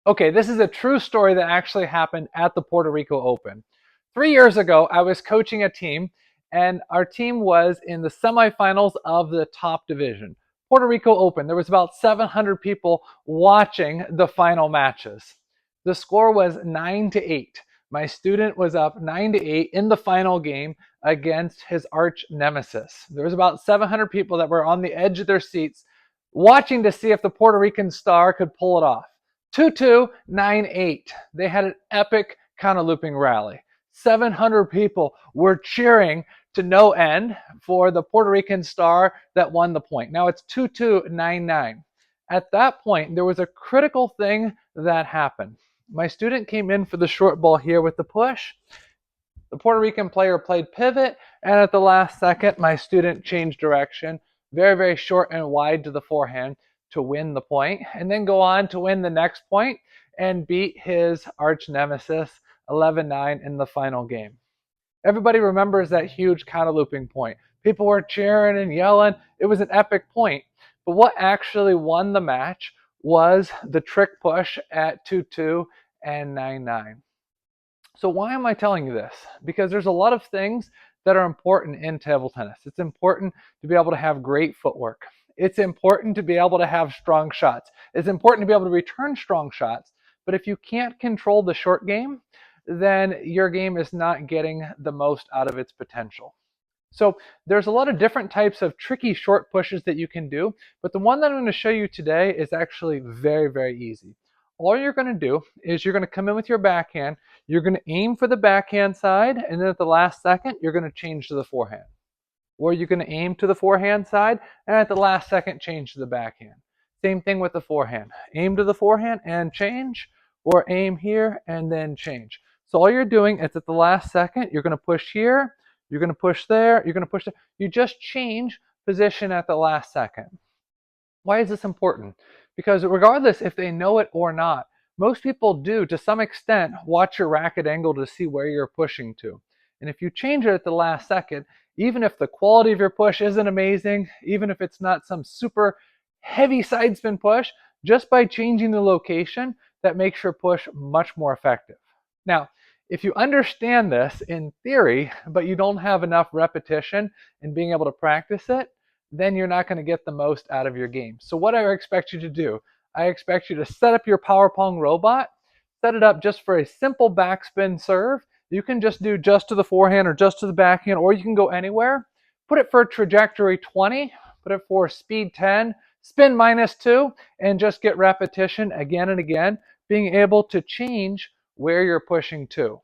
Okay, this is a true story that actually happened at the Puerto Rico Open. 3 years ago, I was coaching a team, and our team was in the semifinals of the top division. Puerto Rico Open. There was about 700 people watching the final matches. The score was 9-8. My student was up 9-8 in the final game against his arch nemesis. There was about 700 people that were on the edge of their seats watching to see if the Puerto Rican star could pull it off. 2-2, 9-8. They had an epic counter-looping rally. 700 people were cheering to no end for the Puerto Rican star that won the point. Now it's 2-2, 9-9. At that point, there was a critical thing that happened. My student came in for the short ball here with the push. The Puerto Rican player played pivot, and at the last second, my student changed direction, very, very short and wide to the forehand to win the point, and then go on to win the next point and beat his arch nemesis 11-9 in the final game. Everybody remembers that huge counter looping point. People were cheering and yelling. It was an epic point. But what actually won the match was the trick push at 2-2 and 9-9. So why am I telling you this? Because there's a lot of things that are important in table tennis. It's important to be able to have great footwork. It's important to be able to have strong shots. It's important to be able to return strong shots. But if you can't control the short game, then your game is not getting the most out of its potential. So there's a lot of different types of tricky short pushes that you can do, but the one that I'm going to show you today is actually very, very easy. All you're going to do is you're going to come in with your backhand, you're going to aim for the backhand side, and then at the last second, you're going to change to the forehand. Or you're going to aim to the forehand side, and at the last second, change to the backhand. Same thing with the forehand. Aim to the forehand and change, or aim here and then change. So all you're doing is at the last second, you're going to push here, you're going to push there, you're going to push there. You just change position at the last second. Why is this important? Because regardless if they know it or not, most people do, to some extent, watch your racket angle to see where you're pushing to. And if you change it at the last second, even if the quality of your push isn't amazing, even if it's not some super heavy side spin push, just by changing the location, that makes your push much more effective. Now, if you understand this in theory, but you don't have enough repetition in being able to practice it, then you're not going to get the most out of your game. So what I expect you to do, I expect you to set up your Power Pong robot, set it up just for a simple backspin serve. You can just do just to the forehand or just to the backhand, or you can go anywhere. Put it for trajectory 20, put it for speed 10, spin -2, and just get repetition again and again, being able to change where you're pushing to.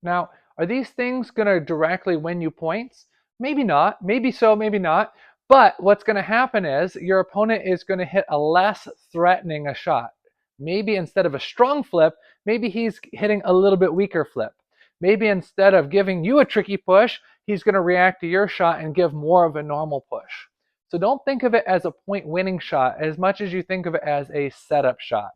Now, are these things going to directly win you points? Maybe not. Maybe so, maybe not. But what's going to happen is your opponent is going to hit a less threatening a shot. Maybe instead of a strong flip, maybe he's hitting a little bit weaker flip. Maybe instead of giving you a tricky push, he's going to react to your shot and give more of a normal push. So don't think of it as a point winning shot as much as you think of it as a setup shot.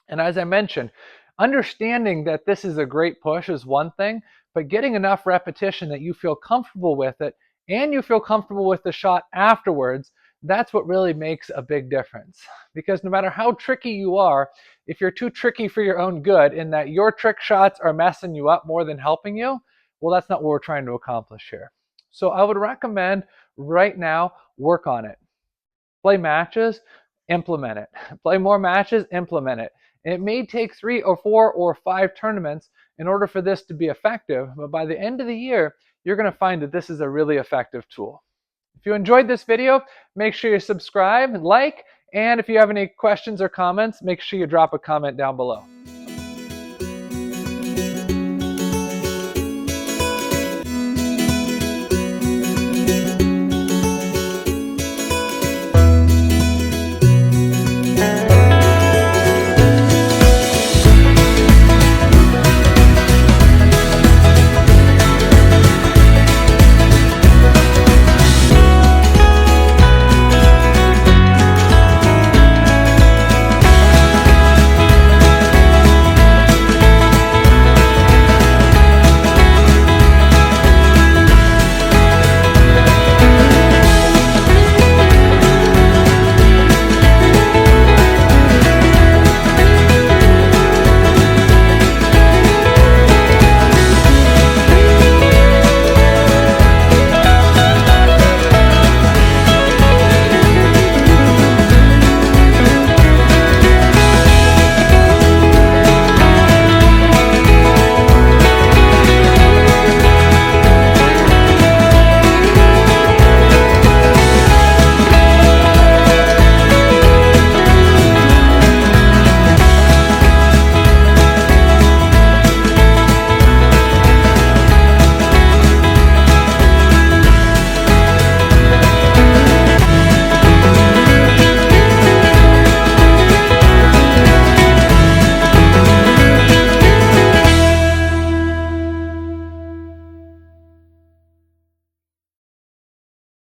And as I mentioned, understanding that this is a great push is one thing, but getting enough repetition that you feel comfortable with it and you feel comfortable with the shot afterwards, that's what really makes a big difference. Because no matter how tricky you are, if you're too tricky for your own good in that your trick shots are messing you up more than helping you, well, that's not what we're trying to accomplish here. So I would recommend right now, work on it. Play matches, implement it. Play more matches, implement it. And it may take 3 or 4 or 5 tournaments in order for this to be effective, but by the end of the year, you're going to find that this is a really effective tool. If you enjoyed this video, make sure you subscribe, like, and if you have any questions or comments, make sure you drop a comment down below.